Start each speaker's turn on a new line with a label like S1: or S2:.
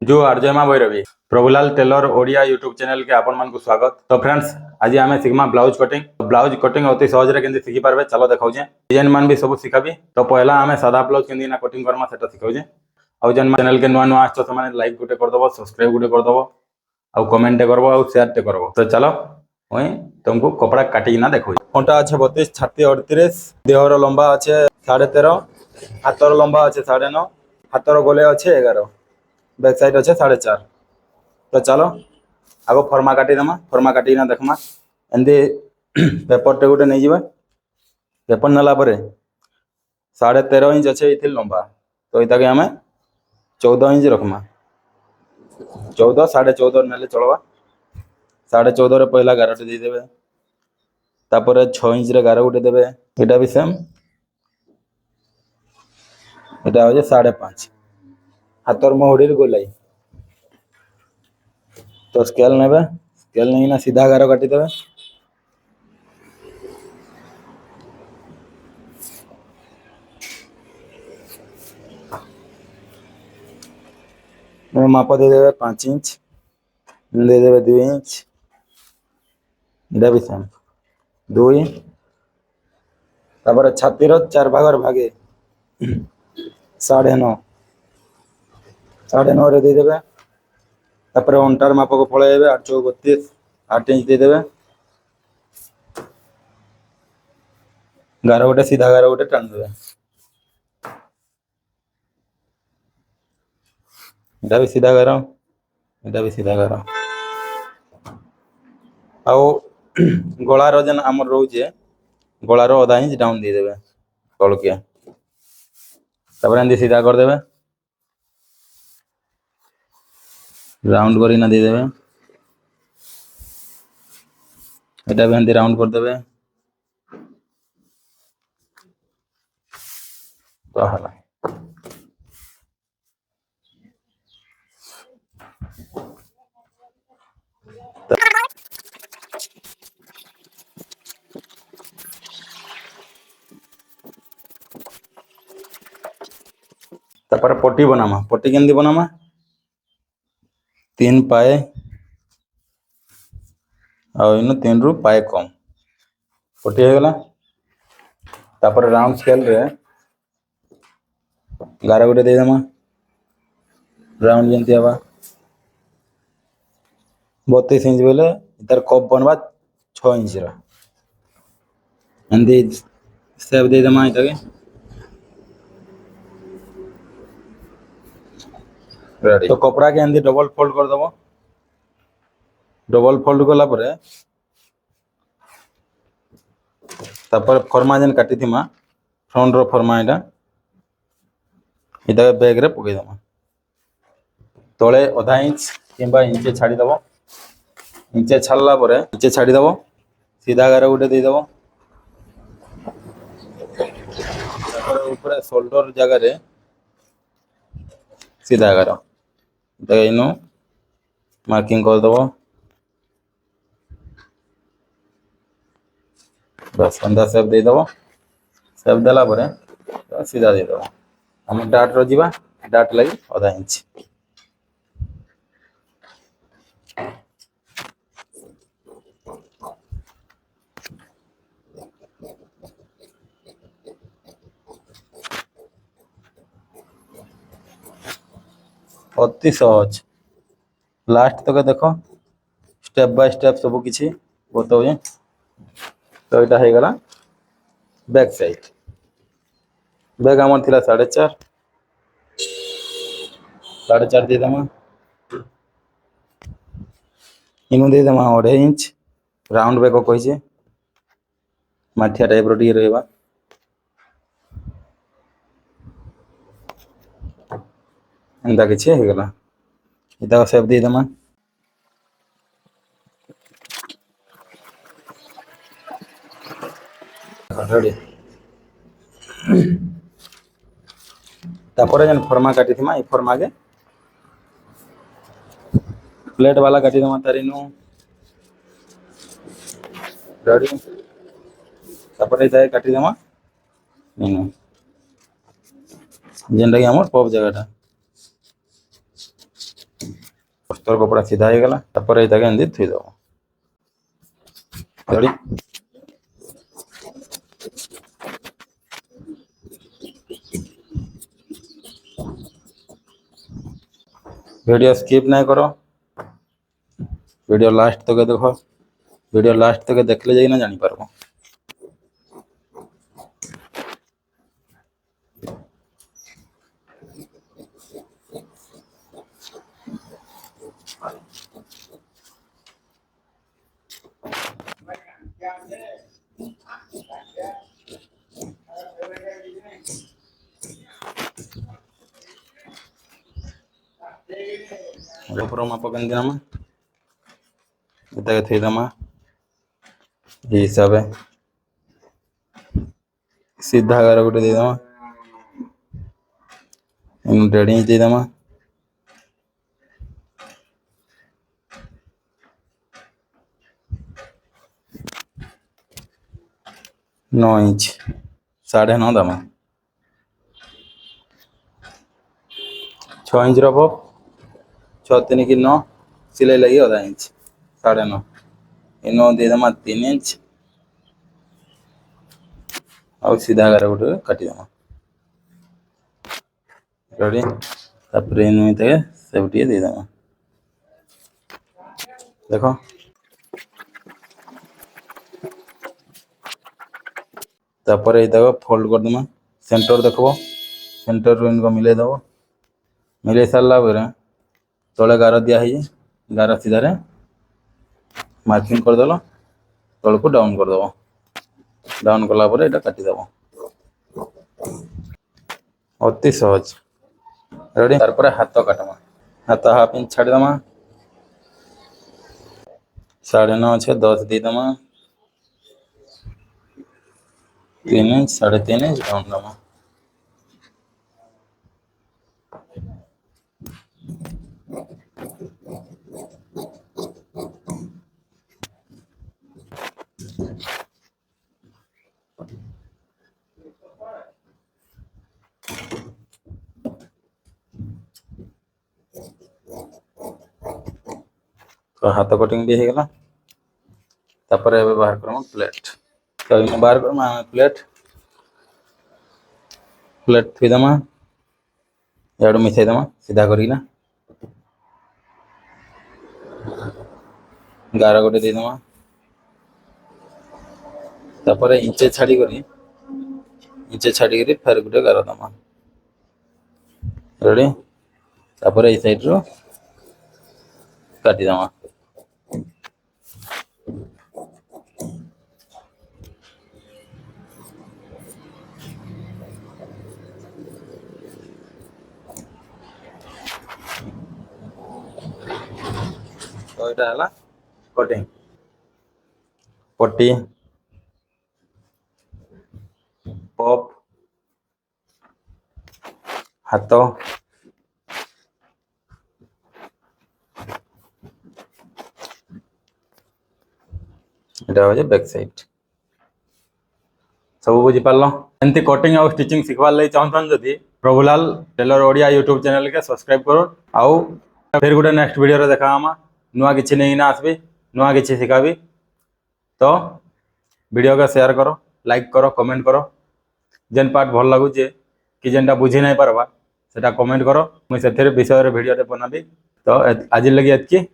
S1: जो RJ Maa Bhairavi Prabhulal Tailor Odia YouTube channel के आपण मान को स्वागत। तो फ्रेंड्स आज आम शिखमा ब्लाउज कटिंग अति सहज केंद्र शिखी पारे चलो देखा डिजाइन मान भी सब शिखाबी। तो पहला आम सादा ब्लाउज के कटिंग करमा से शिखाऊे। आउ जेन चैनल के नुआ नुआ आस लाइक गोटे करदब, सब्सक्राइब गोटे करदब, आउ कमेंट करब, आउ शेयर टे करब। तो चलो वही तुमको कपड़ा काटिना देखो। कंटा अच्छे 32, छाती 38, देहर लंबा अच्छे 13.5, हाथर लंबा अच्छे 9.5, हाथर गोले अच्छे 11, बैक साइड अच्छे 4.5। तो चलो आगो फर्मा काटिदेमा, फर्मा काटिना देखमा। एमती पेपर टे गोटे नहीं जावा, पेपर नाला 13.5 इंच अच्छे ये लंबा। तो ये आम 14 इंच रखमा, 14 14.5 ना चलवा। 14.5 पहला गारटे देदेवे, तापर 6 इंच रे गार गोटे देवे। यहाँ भी सेम, यहाँ हूँ 5.5 हाथर मोहड़ी गोलाई। तो स्केल ने, स्केल नहीं ना सीधा गार काटिदेवे। माप देदेवे 5 इंच, देदेवे 2 इंच, यहाँ भी सेम 2। तापर छातीर 4 भागर भागे 9.5, 9.5 रे देदेवे। तापर अंटार माप को पलैबे 8 चौक 32, 8 इंच देदेवे। गार गोटे सीधा गार गोटे टाण देवे। यहाँ भी सीधा गार, यहाँ भी सीधा गार। आउ गलार जेन आमर रोचे, गलार आधा इंच डाउन देदेवे तलकिया। तापर एमती सीधा करदेवे, राउंड करिना देदेवे। यहाँ भी एमती राउंड करदेवे। तो हला तापर पट्टी बनामा। पट्टी केमती बनामा, 3 पाए आउ 3 रु पाए कम पट्टी हो गला। तापर राउंड स्केल रे गार गोटे देदेमा, राउंड जमती हवा 32 इंच बोले इधर कप बनवा 6 इंच रा। एमती सेप देदेमा इटा के रेडी। तो कपड़ा के एमती डबल फोल्ड कर दबो। डबल फोल्ड कला परे तापर फर्मा जेन काटी थिमा फ्रंट रो फर्मा इटा बैग रे पकई दमा। तले आधा इंच किंबा इंचे छाड़ी दबो। इंचे छाड़ला परे इंचे छाड़ी दबो, सीधा गार गोटे दे दबो। ऊपर शोल्डर जगह रे सीधा गार इनो मार्किंग कर दबो। बस अंदा सेप दे दबो। सेप देला परे सीधा दे दबो। हम डाट रो जीवा, डाट लगी आधा इंच। अति सहज लास्ट तक देखो, स्टेप बाय स्टेप सब किसी बताऊे। तो यहाँ हो गला बैक साइड। बैग आमर थिला 4.5, 4.5 देदेमा। इनु देदेमा 2.5 इंच राउंड बैग कही माठिया टाइप टी रहा। एंता किसी हो गला इता सेप देदेमा। रेडी। तापर जेन फर्मा काटी थिमा ई फर्मा के प्लेट वाला काटी देमा तार इनु। रेडी। तापर इता काटी देमा इनु जेनटा कि हमर पप जगहटा। तोर कपड़ा सीधा हो गला तापर एटाके एंदी थुई दो रेडी वीडियो स्किप नहीं करो वीडियो लास्ट तक देखो वीडियो लास्ट तक देखले जाई ना जानी पारबो ऊपर माप केंदी नामा इतके थी दमा ये हिसाब है सीधा गार गोटे दे दमा इन 1.5 इंच दे दमा 9 इंच 9.5 दमा 6 इंच रब 6 3 की 9 सिलाई लगी आधा इंच 9.5 इन दे दमा 3 इंच और सीधा गार गोटे काटी दमा रेडी तापर इन इतके सेवटी दे दमा देखो तापर इतको फोल्ड कर दमा सेंटर देखो सेंटर रो इनको मिले दबो मिले सारा पर तले गार दिया है गार सीधार मार्किंग करदेल तल को डाउन करदेव डाउन कलापर यहाँ काटिदेव अति सहज रेडी तार हाथ काटमा हाथ हाफ इंच छाड़ीदमा 9.5 अच्छे 10 दीदमा 3 इंच 3.5 इंच डाउन दमा तो हाथ कटिंग भी हो गला तापर ए बाहर करम प्लेट तो इन बाहर करम प्लेट प्लेट थी दमा याडू मिसाई दमा सीधा करिना गार गोटे दे दमा तापर इंचे छाड़ी करी फेर गोटे गार दमा रेडी तापर ए साइड रो काटी दमा तो এটা হলা কটিং পটি পপ হাত এটা হচ্ছে ব্যাক সাইড सब बुझी पार एमती कटिंग और स्टिचिंग शिखबार लगी चाहन जदि Prabhulal Tailor Odia YouTube channel के सब्सक्राइब करो आउ फिर गोटे नेक्स्ट वीडियो देखा नुआ किसी नहीं ना आसबी नुआ किसी शिखाबी तो वीडियो का शेयर करो लाइक करो कमेंट करो जेन पार्ट भल लगुचे कि जेनटा बुझी नहीं पारबा सेटा कमेंट करो मुझे से विषय वीडियो बनाबी तो आज लगी एतकी